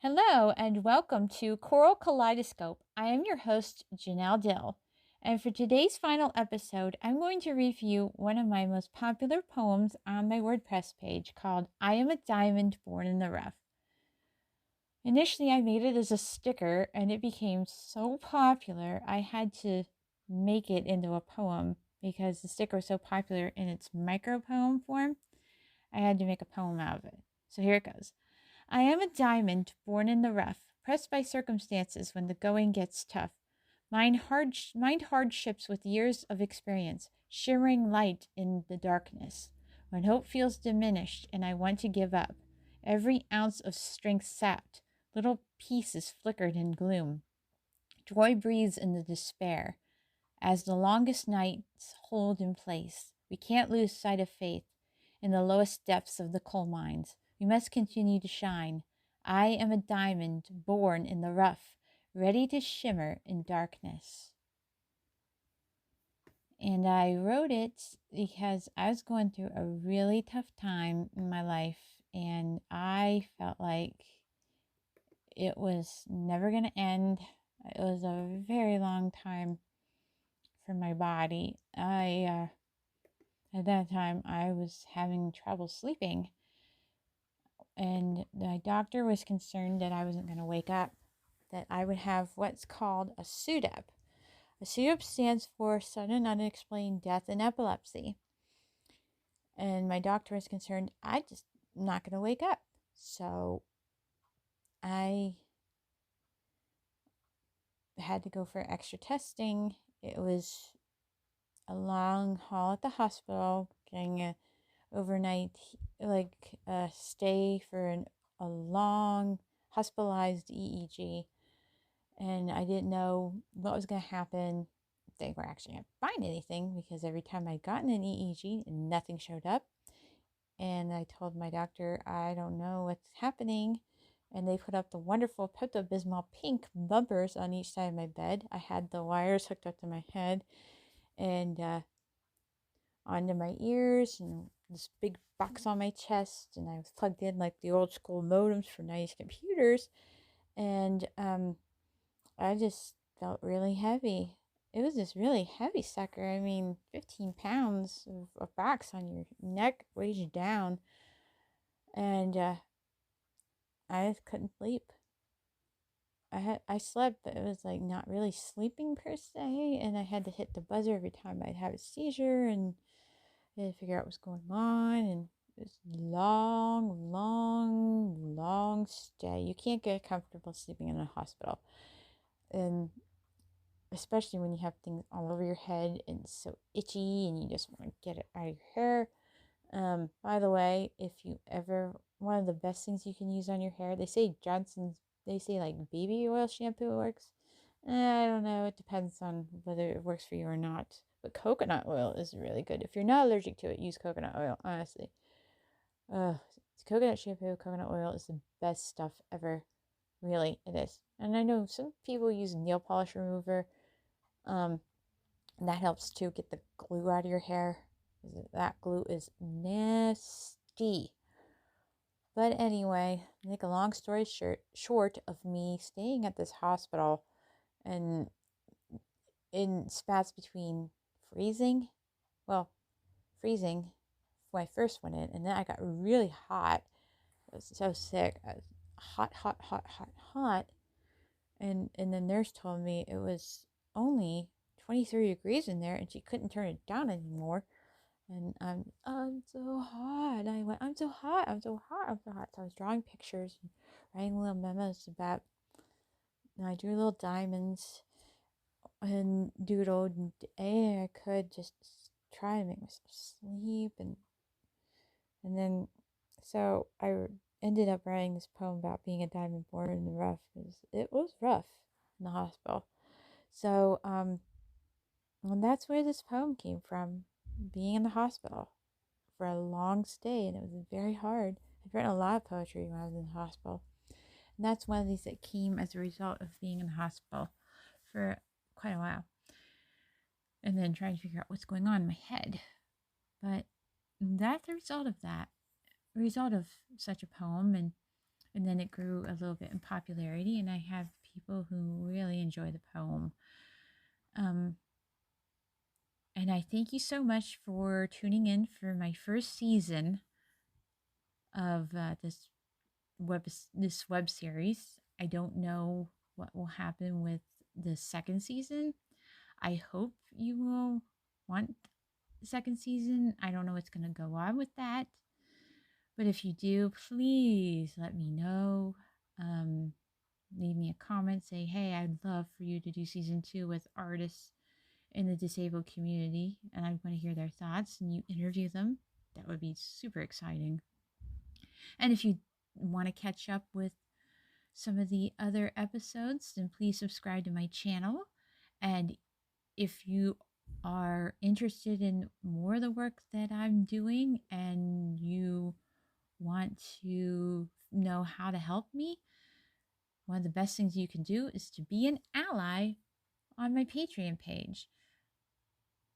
Hello and welcome to Choral Kaleidoscope. I am your host, Janelle Dill, and for today's final episode, I'm going to review one of my most popular poems on my WordPress page called I Am a Diamond Born in the Rough. Initially, I made it as a sticker and it became so popular, I had to make it into a poem because the sticker was so popular in its micro poem form. I had to make a poem out of it. So here it goes. I am a diamond born in the rough, pressed by circumstances when the going gets tough. Mind hardships with years of experience, shimmering light in the darkness. When hope feels diminished and I want to give up, every ounce of strength sapped, little pieces flickered in gloom. Joy breathes in the despair. As the longest nights hold in place, we can't lose sight of faith. In the lowest depths of the coal mines, we must continue to shine. I am a diamond born in the rough, ready to shimmer in darkness. And I wrote it because I was going through a really tough time in my life, and I felt like it was never going to end. It was a very long time for my body. At that time, I was having trouble sleeping, and the doctor was concerned that I wasn't going to wake up, that I would have what's called a SUDEP. A SUDEP stands for sudden unexplained death in epilepsy. And my doctor was concerned I just not going to wake up. So I had to go for extra testing. It was a long haul at the hospital, getting a overnight stay for a long hospitalized EEG, and I didn't know what was going to happen, if they were actually going to find anything, because every time I'd gotten an EEG nothing showed up. And I told my doctor, I don't know what's happening, and they put up the wonderful Pepto-Bismol pink bumpers on each side of my bed. I had the wires hooked up to my head and onto my ears, and this big box on my chest, and I was plugged in like the old school modems for 90s computers, and I just felt really heavy. It was this really heavy sucker. I mean, 15 pounds of a box on your neck weighs you down, and I just couldn't sleep. I slept, but it was like not really sleeping per se, and I had to hit the buzzer every time I'd have a seizure, and I had to figure out what's going on, and it's long stay. You can't get comfortable sleeping in a hospital, and especially when you have things all over your head and it's so itchy and you just want to get it out of your hair. By the way, if you ever, one of the best things you can use on your hair, they say like baby oil shampoo works. I don't know. It depends on whether it works for you or not. But coconut oil is really good. If you're not allergic to it, use coconut oil, honestly. Coconut shampoo, coconut oil is the best stuff ever. Really, it is. And I know some people use nail polish remover. And that helps to get the glue out of your hair. That glue is nasty. But anyway, make a long story short of me staying at this hospital, and in spats between freezing when I first went in, and then I got really hot. I was so sick. I was hot. And the nurse told me it was only 23 degrees in there and she couldn't turn it down anymore. And I'm so hot. I went, I'm so hot. So I was drawing pictures and writing little memos about, and I drew little diamonds and doodled anything I could, just try to make myself sleep. And then, so I ended up writing this poem about being a diamond born in the rough, because it was rough in the hospital. So, and that's where this poem came from, being in the hospital for a long stay, and it was very hard. I'd written a lot of poetry when I was in the hospital, and that's one of these that came as a result of being in the hospital for quite a while, and then trying to figure out what's going on in my head. But that's the result of such a poem, and And then it grew a little bit in popularity, and I have people who really enjoy the poem. And I thank you so much for tuning in for my first season of this web series. I don't know what will happen with the second season. I hope you will want the second season. I don't know what's going to go on with that. But if you do, please let me know. Leave me a comment. Say, hey, I'd love for you to do season 2 with artists in the disabled community. And I want to hear their thoughts and you interview them. That would be super exciting. And if you want to catch up with some of the other episodes, then please subscribe to my channel. And if you are interested in more of the work that I'm doing and you want to know how to help me, one of the best things you can do is to be an ally on my Patreon page.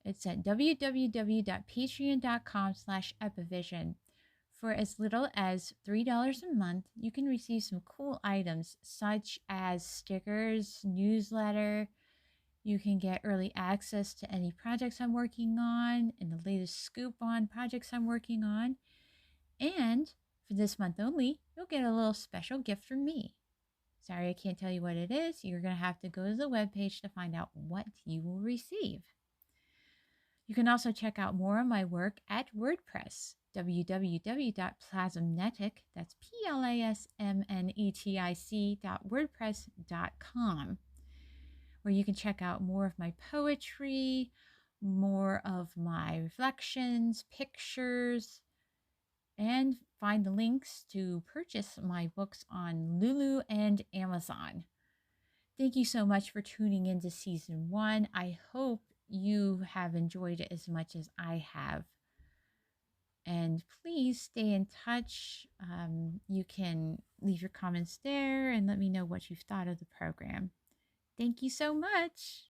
It's at www.patreon.com/epivision. For as little as $3 a month, you can receive some cool items such as stickers, newsletter. You can get early access to any projects I'm working on and the latest scoop on projects I'm working on. And for this month only, you'll get a little special gift from me. Sorry, I can't tell you what it is. You're going to have to go to the webpage to find out what you will receive. You can also check out more of my work at WordPress, www.plasmnetic, that's plasmnetic.wordpress.com, where you can check out more of my poetry, more of my reflections, pictures, and find the links to purchase my books on Lulu and Amazon. Thank you so much for tuning into season 1. I hope you have enjoyed it as much as I have. And please stay in touch. You can leave your comments there and let me know what you've thought of the program. Thank you so much.